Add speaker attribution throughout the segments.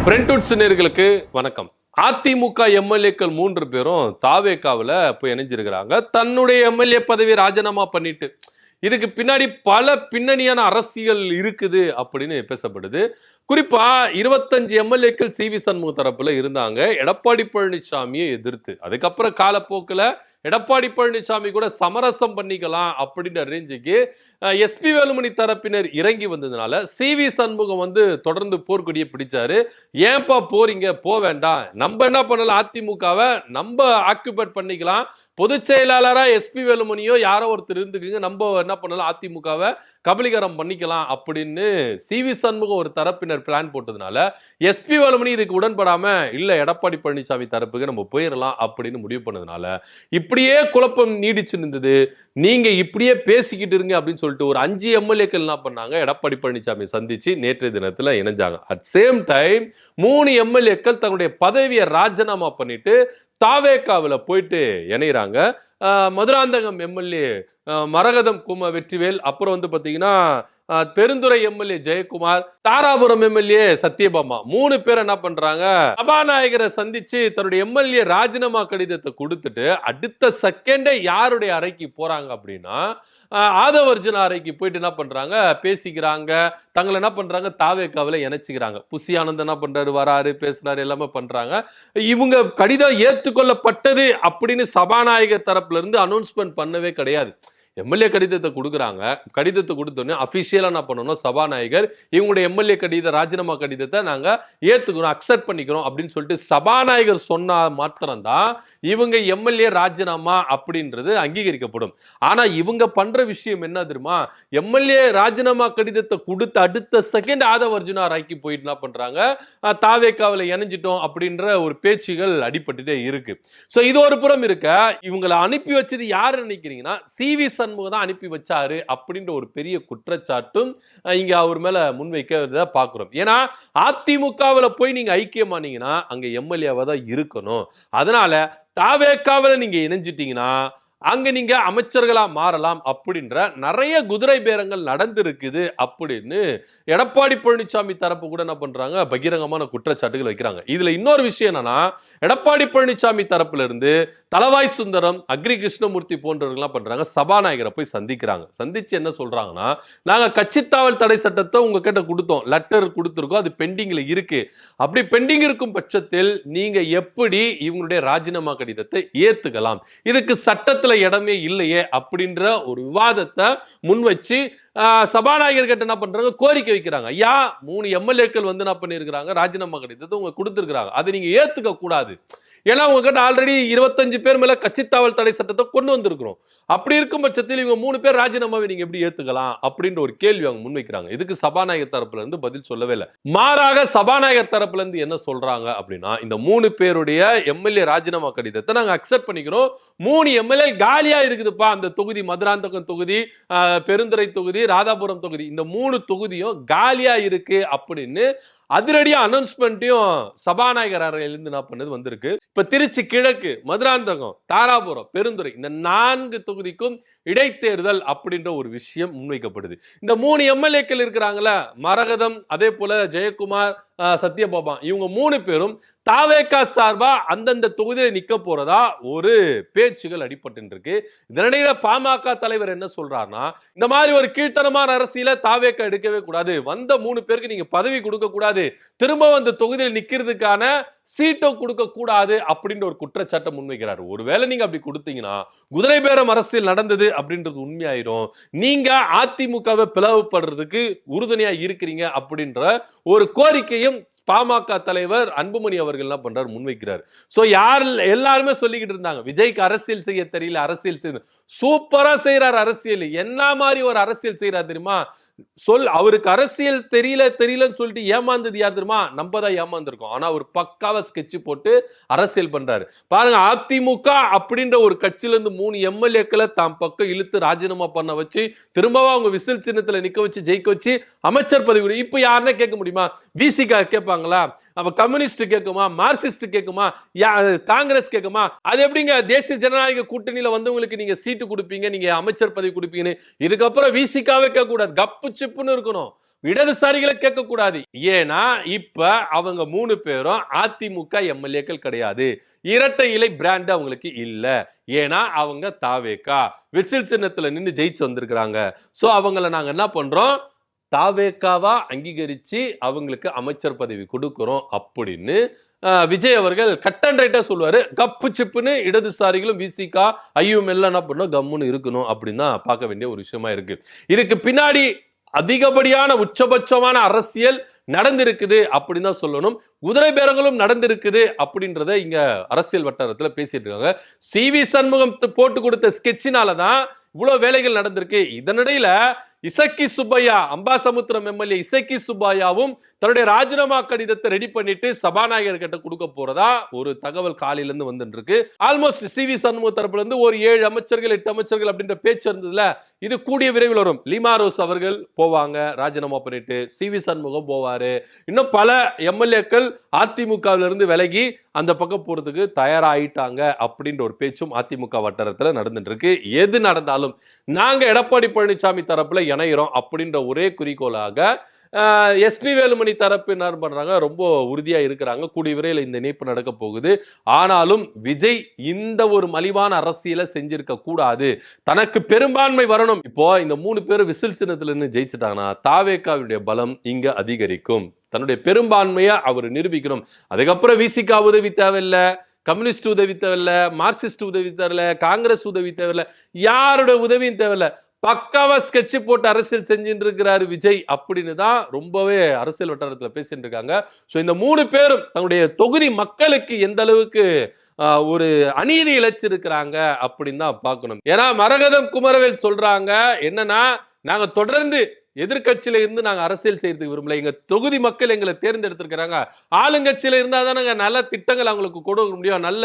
Speaker 1: பிரிண்டவுட்ஸ் நேயர்களுக்கு வணக்கம். அதிமுக எம்எல்ஏக்கள் 3 பேரும் தாவேகாவில் போய் இணைஞ்சிருக்கிறாங்க. தன்னுடைய எம்எல்ஏ பதவி ராஜினாமா பண்ணிட்டு இதுக்கு பின்னாடி பல பின்னணியான அரசியல் இருக்குது அப்படின்னு பேசப்படுது. குறிப்பா 25 எம்எல்ஏக்கள் சி வி சண்முக தரப்புல இருந்தாங்க எடப்பாடி பழனிசாமியை எதிர்த்து. அதுக்கப்புறம் காலப்போக்கில் எடப்பாடி பழனிசாமி கூட சமரசம் பண்ணிக்கலாம் அப்படின்ற ரேஞ்சுக்கு எஸ்பி வேலுமணி தரப்பினர் இறங்கி வந்ததுனால சி வி சண்முகம் தொடர்ந்து போர்க்கொடியை பிடிச்சாரு. ஏன்பா போறீங்க, போ வேண்டாம், நம்ம என்ன பண்ணலாம், அதிமுகவை நம்ம ஆக்குபேட் பண்ணிக்கலாம், பொதுச் செயலாளரா எஸ்பி வேலுமணியோ யாரோ ஒருத்தர் இருந்துக்குங்க, நம்ம என்ன பண்ணலாம், அதிமுகவை கபலீகரம் பண்ணிக்கலாம் அப்படின்னு சி வி சண்முகம் ஒரு தரப்பினர் பிளான் போட்டதுனால எஸ்பி வேலுமணி இதுக்கு உடன்படாம இல்ல எடப்பாடி பழனிசாமி தரப்புக்கு நம்ம போயிடலாம் அப்படின்னு முடிவு பண்ணதுனால இப்படியே குழப்பம் நீடிச்சு இருந்தது. நீங்க இப்படியே பேசிக்கிட்டு இருங்க அப்படின்னு சொல்லிட்டு ஒரு 5 எம்எல்ஏக்கள் என்ன பண்ணாங்க, எடப்பாடி பழனிசாமி சந்திச்சு நேற்றைய தினத்துல இணைஞ்சாங்க. அட் சேம் டைம் 3 எம்எல்ஏக்கள் தன்னுடைய பதவியை ராஜினாமா பண்ணிட்டு தாவேகாவில் போயிட்டு இணைகிறாங்க. மதுராந்தகம் எம்எல்ஏ மரகதம் வெற்றிவேல், அப்புறம் பாத்தீங்கன்னா பெருந்துறை எம்எல்ஏ ஜெயக்குமார், தாராபுரம் எம்எல்ஏ சத்யபாமா, 3 பேர் என்ன பண்றாங்க, சபாநாயகரை சந்திச்சு தன்னுடைய எம்எல்ஏ ராஜினாமா கடிதத்தை கொடுத்துட்டு அடுத்த செகண்டே யாருடைய அறைக்கு போறாங்க அப்படின்னா ஆதவர்ஜுன அறைக்கு போயிட்டு என்ன பண்றாங்க, பேசிக்கிறாங்க, தங்களை என்ன பண்றாங்க, தாவேகாவில் இணைச்சிக்கிறாங்க. புசி ஆனந்த் என்ன பண்றாரு, வராரு, பேசுறாரு, எல்லாமே பண்றாங்க. இவங்க கடிதம் ஏற்றுக்கொள்ளப்பட்டது அப்படின்னு சபாநாயகர் தரப்புல இருந்து அனௌன்ஸ்மெண்ட் பண்ணவே கிடையாது. எம்எல்ஏ கடிதத்தை கொடுக்குறாங்க, கடிதத்தை கொடுத்தோன்னே அபிஷியலா என்ன பண்ணணும், சபாநாயகர் இவங்களுடைய எம்எல்ஏ கடித ராஜினாமா கடிதத்தை நாங்க ஏத்துக்கிறோம், அக்செப்ட் பண்ணிக்கிறோம் அப்படின்னு சொல்லிட்டு சபாநாயகர் சொன்னா மாத்திரம்தான் இவங்க எம்எல்ஏ ராஜினாமா அப்படின்றது அங்கீகரிக்கப்படும். ஆனா இவங்க பண்ற விஷயம் என்ன தெரியுமா, எம்எல்ஏ ராஜினாமா கடிதத்தை கொடுத்த அடுத்த செகண்ட் ஆதவர்ஜுனா ராய்க்கு போயிட்டு என்ன பண்றாங்க, தாவேகாவில் இணைஞ்சிட்டோம் அப்படின்ற ஒரு பேச்சுகள் அடிபட்டுட்டே இருக்கு. சோ இது ஒரு புறம் இருக்க, இவங்களை அனுப்பி வச்சது யாரு நினைக்கிறீங்கன்னா சி வி சண்முகம் தான் அனுப்பி வச்சாரு அப்படின்ற ஒரு பெரிய குற்றச்சாட்டும் இங்க அவர் மேல முன்வைக்கிறத பாக்குறோம். ஏன்னா அதிமுகவில் போய் நீங்க ஐக்கியமானீங்கன்னா அங்க எம்எல்ஏவா தான் இருக்கணும். அதனால தாவேகாவில் நீங்க இணைஞ்சிட்டீங்கன்னா அங்க நீங்க அமைச்சர்களா மாறலாம் அப்படின்ற நிறைய குதிரை பேரங்கள் நடந்திருக்குது அப்படின்னு எடப்பாடி பழனிசாமி தரப்பு கூட என்ன பண்றாங்க, பகிரங்கமான குற்றச்சாட்டுகள் வைக்கிறாங்க. இதுல இன்னொரு விஷயம் என்னன்னா, எடப்பாடி பழனிசாமி தரப்புல இருந்து தலவாய் சுந்தரம், அக்ரி கிருஷ்ணமூர்த்தி போன்றவர்கள் பண்றாங்க, சபாநாயகரை போய் சந்திக்கிறாங்க. சந்திச்சு என்ன சொல்றாங்கன்னா, நாங்க கட்சித்தாவல் தடை சட்டத்தை உங்ககிட்ட கொடுத்தோம், லெட்டர் கொடுத்துருக்கோம், அது பெண்டிங்ல இருக்கு. அப்படி பெண்டிங் இருக்கும் பட்சத்தில் நீங்க எப்படி இவங்களுடைய ராஜினாமா கடிதத்தை ஏத்துக்கலாம், இதுக்கு சட்டத்துல இடமே இல்லையே அப்படின்ற ஒரு விவாதத்தை முன் வச்சு சபாநாயகர் கிட்ட என்ன பண்றாங்க, கோரிக்கை வைக்கிறாங்க. ஐயா 3 எம்எல்ஏக்கள் என்ன பண்ணிருக்கிறாங்க, ராஜினாமா கடிதத்தை உங்க கொடுத்திருக்கிறாங்க, அதை நீங்க ஏத்துக்க கூடாது. ஏன்னா உங்ககிட்ட ஆல்ரெடி 25 பேர் மேல கட்சித்தாவல் தடை சட்டத்தை கொண்டு வந்திருக்கிறோம். அப்படி இருக்கும் பட்சத்தில் இவங்க 3 பேர் ராஜினாமாவை நீங்க எப்படி ஏத்துக்கலாம் அப்படின்ற ஒரு கேள்வி அவங்க முன்வைக்கிறாங்க. இதுக்கு சபாநாயகர் தரப்புல இருந்து பதில் சொல்லவே இல்லை. மாறாக சபாநாயகர் தரப்புல இருந்து என்ன சொல்றாங்க அப்படின்னா, இந்த 3 பேருடைய எம்எல்ஏ ராஜினாமா கடிதத்தை நாங்க அக்செப்ட் பண்ணிக்கிறோம், 3 எம்எல்ஏ காலியா இருக்குதுப்பா, அந்த தொகுதி மதுராந்தகம் தொகுதி, பெருந்துறை தொகுதி, ராதாபுரம் தொகுதி, இந்த 3 தொகுதியும் காலியா இருக்கு அப்படின்னு அதிரடியா அனௌன்ஸ்மெண்ட்டையும் சபாநாயகர் அறையிலிருந்து என்ன பண்ணது வந்திருக்கு. இப்ப திருச்சி கிழக்கு, மதுராந்தகம், தாராபுரம், பெருந்துறை, இந்த 4 தொகுதிக்கும் இடைத்தேர்தல் அப்படின்ற ஒரு விஷயம் முன்வைக்கப்படுது. இந்த 3 எம்எல்ஏக்கள் இருக்கிறாங்களா, மரகதம், அதே போல ஜெயக்குமார், சத்யபாமா, இவங்க 3 பேரும் தாவேகா சார்பா அந்தந்த தொகுதியில நிக்க போறதா ஒரு பேச்சுகள் அடிபட்டு இருக்கு. இதனிடையில பாமக தலைவர் என்ன சொல்றாருன்னா, இந்த மாதிரி ஒரு கீழ்த்தனமான அரசியல தாவேகா எடுக்கவே கூடாது, வந்த 3 பேருக்கு நீங்க பதவி கொடுக்க கூடாது, திரும்ப அந்த தொகுதியில் நிக்கிறதுக்கான சீட்டோ கொடுக்க கூடாது அப்படின்ற ஒரு குற்றச்சாட்டை முன்வைக்கிறார். ஒருவேளை நீங்க அப்படி கொடுத்தீங்கன்னா குதிரை பேரம் அரசியல் நடந்தது அப்படின்றது உண்மையாயிரும், நீங்க அதிமுகவை பிளவுபடுறதுக்கு உறுதுணையா இருக்கிறீங்க அப்படின்ற ஒரு கோரிக்கையும் பாமக தலைவர் அன்புமணி அவர்கள் என்ன பண்றாரு, முன்வைக்கிறார். சோ எல்லாருமே சொல்லிக்கிட்டு இருந்தாங்க, விஜய்க்கு அரசியல் செய்ய தெரியல, அரசியல் செய்ய சூப்பரா செய்யறாரு, அரசியல் என்ன மாதிரி ஒரு அரசியல் செய்யறாரு தெரியுமா, அவருக்கு அரசியல் தெரியலன்னு சொல்லிட்டு ஏமாந்தது யார் தெரியுமா, நம்ம தான் ஏமாந்துருக்கோம். ஆனா ஒரு பக்காவா ஸ்கெட்ச் போட்டு அரசியல் பண்றாரு பாருங்க. அதிமுக அப்படின்ற ஒரு கட்சியில இருந்து 3 எம்எல்ஏக்களை தாம் பக்கம் இழுத்து ராஜினாமா பண்ண வச்சு திரும்பவும் அவங்க விசில் சின்னத்துல நிக்க வச்சு ஜெயிக்க வச்சு அமைச்சர் பதவி. இப்ப யாருன்னா கேட்க முடியுமா, விசிகா கேட்பாங்களா, அப்ப கம்யூனிஸ்ட் கேட்குமா, மார்க்சிஸ்ட் கேட்குமா, காங்கிரஸ் கேட்குமா? அது எப்படிங்க தேசிய ஜனநாயக கூட்டணியில வந்தவங்களுக்கு நீங்க சீட்டு கொடுப்பீங்க, நீங்க அமைச்சர் பதவி கொடுப்பீங்கன்னு? இதுக்கப்புறம் விசிகாவே கேட்க கூடாது, கப்பு சிப்புன்னு இருக்கணும். இடதுசாரிகளை கேட்க கூடாது. ஏன்னா இப்ப அவங்க 3 பேரும் அதிமுக எம்எல்ஏக்கள் கிடையாது. இரட்டை இலை பிராண்ட் அவங்களுக்கு இல்ல. ஏன்னா அவங்க தாவேகா விசில் சின்னத்துல நின்று ஜெயிச்சு வந்திருக்கிறாங்க. சோ அவங்கள நாங்க என்ன பண்றோம், தாவேகாவா அங்கீகரிச்சு அவங்களுக்கு அமைச்சர் பதவி கொடுக்கிறோம் அப்படின்னு விஜய் அவர்கள் கட் அண்ட் ரைட்டா சொல்லுவாரு. கப்பு சிப்புன்னு இடதுசாரிகளும் விசிகா ஐயும் எல்லாம் என்ன பண்ணணும், கம்முன்னு இருக்கணும் அப்படின்னு தான் பார்க்க வேண்டிய ஒரு விஷயமா இருக்கு. இதுக்கு பின்னாடி அதிகப்படியான உச்சபட்சமான அரசியல் நடந்திருக்குது அப்படின்னு தான் சொல்லணும். குதிரை பேரங்களும் நடந்திருக்குது அப்படின்றத இங்க அரசியல் வட்டாரத்துல பேசிட்டு இருக்காங்க. CV சண்முகம் போட்டு கொடுத்த ஸ்கெட்சினாலதான் இவ்வளவு வேலைகள் நடந்திருக்கு. இதனிடையில இசக்கி சுப்பையா, அம்பாசமுத்திரம் எம்எல்ஏ இசக்கி சுப்பையாவும் தன்னுடைய ராஜினாமா கடிதத்தை ரெடி பண்ணிட்டு சபாநாயகர் கிட்ட கொடுக்க போறதா ஒரு தகவல் காலையில இருந்து வந்துட்டு இருக்கு. ஆல்மோஸ்ட் CV சண்முக தரப்புல இருந்து ஒரு 7 அமைச்சர்கள் 8 அமைச்சர்கள் அப்படின்ற பேச்சு இருந்ததுல, இது கூடிய விரைவில் வரும். லிமாரோஸ் அவர்கள் போவாங்க ராஜினாமா பண்ணிட்டு, CV சண்முகம் போவாரு. இன்னும் பல எம்எல்ஏக்கள் அதிமுகவில இருந்து விலகி அந்த பக்கம் போறதுக்கு தயாராயிட்டாங்க அப்படின்ற ஒரு பேச்சும் அதிமுக வட்டாரத்துல நடந்துட்டு இருக்கு. எது நடந்தாலும் நாங்க எடப்பாடி பழனிசாமி தரப்புல இணைகிறோம் அப்படின்ற ஒரே குறிக்கோளாக SP வேலுமணி தரப்பு என்ன பண்றாங்க, ரொம்ப உறுதியா இருக்கிறாங்க. கூடிய விரைவில் இந்த இணைப்பு நடக்க போகுது. ஆனாலும் விஜய் இந்த ஒரு மலிவான அரசியலை செஞ்சிருக்க கூடாது, தனக்கு பெரும்பான்மை வரணும். இப்போ இந்த 3 பேரும் விசில் சின்னத்துல இருந்து ஜெயிச்சுட்டாங்கன்னா தாவேகாவுடைய பலம் இங்க அதிகரிக்கும். தன்னுடைய பெரும்பான்மையை அவர் நிரூபிக்கணும். அதுக்கப்புறம் விசிகா உதவி தேவையில்லை, கம்யூனிஸ்ட் உதவி தேவையில்லை, மார்க்சிஸ்ட் உதவி தேவையில்லை, காங்கிரஸ் உதவி தேவையில்லை, யாரோட உதவியும் தேவையில்லை. பக்காவா ஸ்கெட்ச் போட்டு அரசியல் செஞ்சுட்டு இருக்கிறாரு விஜய் அப்படின்னு தான் ரொம்பவே அரசியல் வட்டாரத்துல பேசிட்டு இருக்காங்க. சோ இந்த 3 பேரும் தன்னுடைய தொகுதி மக்களுக்கு எந்த அளவுக்கு ஒரு அநீதி இழைச்சிருக்கிறாங்க அப்படின்னு தான் பார்க்கணும். ஏன்னா மரகதம் குமரவேல் சொல்றாங்க என்னன்னா, நாங்க தொடர்ந்து எதிர்கட்சியில இருந்து நாங்க அரசியல் செய்யறதுக்கு விரும்பல, எங்க தொகுதி மக்கள் எங்களை தேர்ந்தெடுத்திருக்கிறாங்க. ஆளுங்கட்சியில இருந்தா தான் நாங்க நல்ல திட்டங்கள் அவங்களுக்கு கொடுக்க முடியும், நல்ல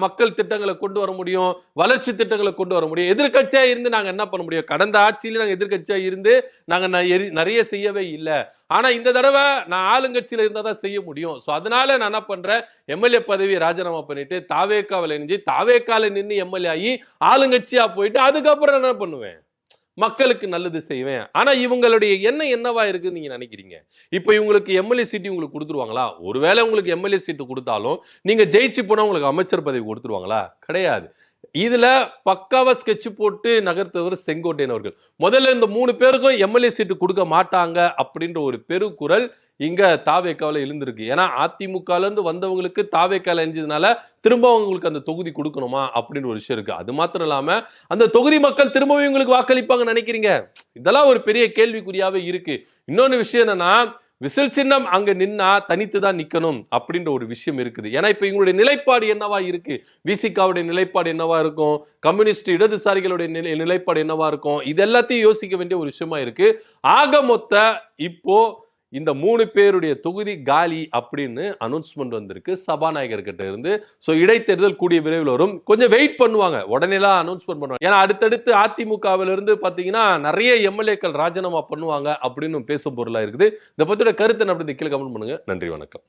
Speaker 1: மக்கள் திட்டங்களை கொண்டு வர முடியும், வளர்ச்சி திட்டங்களை கொண்டு வர முடியும். எதிர்கட்சியா இருந்து நாங்க என்ன பண்ண முடியும்? கடந்த ஆட்சியில நாங்க எதிர்கட்சியா இருந்து நாங்க நிறைய செய்யவே இல்லை. ஆனா இந்த தடவை நான் ஆளுங்கட்சியில இருந்தா தான் செய்ய முடியும். சோ அதனால நான் என்ன பண்றேன், எம்எல்ஏ பதவி ராஜினாமா பண்ணிட்டு தாவேகாவில் இணைஞ்சு தாவேகால நின்று எம்எல்ஏ ஆகி ஆளுங்கட்சியா போயிட்டு அதுக்கப்புறம் என்ன பண்ணுவேன், மக்களுக்கு நல்லது செய்வேன். ஆனா இவங்களுடைய எண்ணம் என்னவா இருக்குன்னு நீங்க நினைக்கிறீங்க? இப்ப இவங்களுக்கு எம்எல்ஏ சீட்டு உங்களுக்கு கொடுத்துருவாங்களா? ஒருவேளை உங்களுக்கு எம்எல்ஏ சீட்டு கொடுத்தாலும் நீங்க ஜெயிச்சு போனா உங்களுக்கு அமைச்சர் பதவி கொடுத்துருவாங்களா? கிடையாது. இதுல பக்காவா ஸ்கெட்ச் போட்டு நகர்த்தவர் செங்கோட்டையன் அவர்கள். முதல்ல இந்த 3 பேருக்கும் எம்எல்ஏ சீட்டு கொடுக்க மாட்டாங்க அப்படின்ற ஒரு பெருக்குரல் இங்க தாவேகால எழுந்திருக்கு. ஏன்னா அதிமுகல இருந்து வந்தவங்களுக்கு தாவேகால எஞ்சதுனால திரும்ப அவங்களுக்கு அந்த தொகுதி கொடுக்கணுமா அப்படின்னு ஒரு விஷயம் இருக்கு. அது மாத்திரம் இல்லாம அந்த தொகுதி மக்கள் திரும்பவும் உங்களுக்கு வாக்களிப்பாங்க நினைக்கிறீங்க? இதெல்லாம் ஒரு பெரிய கேள்விக்குறியாவே இருக்கு. இன்னொன்னு விஷயம் என்னன்னா, விசில் சின்னம் அங்க நின்னா தனித்து தான் நிக்கணும் அப்படின்ற ஒரு விஷயம் இருக்குது. ஏன்னா இப்ப இவங்களுடைய நிலைப்பாடு என்னவா இருக்கு, விசிகாவுடைய நிலைப்பாடு என்னவா இருக்கும், கம்யூனிஸ்ட் இடதுசாரிகளுடைய நிலைப்பாடு என்னவா இருக்கும், இது எல்லாத்தையும் யோசிக்க வேண்டிய ஒரு விஷயமா இருக்கு. ஆக மொத்த இப்போ இந்த 3 பேருடைய தொகுதி காலி அப்படின்னு அனௌன்ஸ்மெண்ட் வந்திருக்கு சபாநாயகர் கிட்ட இருந்து. சோ இடைத்தேர்தல் கூடிய விரைவில் வரும். கொஞ்சம் வெயிட் பண்ணுவாங்க, உடனேலாம் அனௌன்ஸ்மெண்ட் பண்ணுவாங்க. ஏன்னா அடுத்தடுத்து அதிமுகவில இருந்து பாத்தீங்கன்னா நிறைய எம்எல்ஏக்கள் ராஜினாமா பண்ணுவாங்க அப்படின்னு பேசும் பொருளா இருக்குது. இதை பத்தியோட கருத்து அப்படி கீழே கமெண்ட் பண்ணுங்க. நன்றி, வணக்கம்.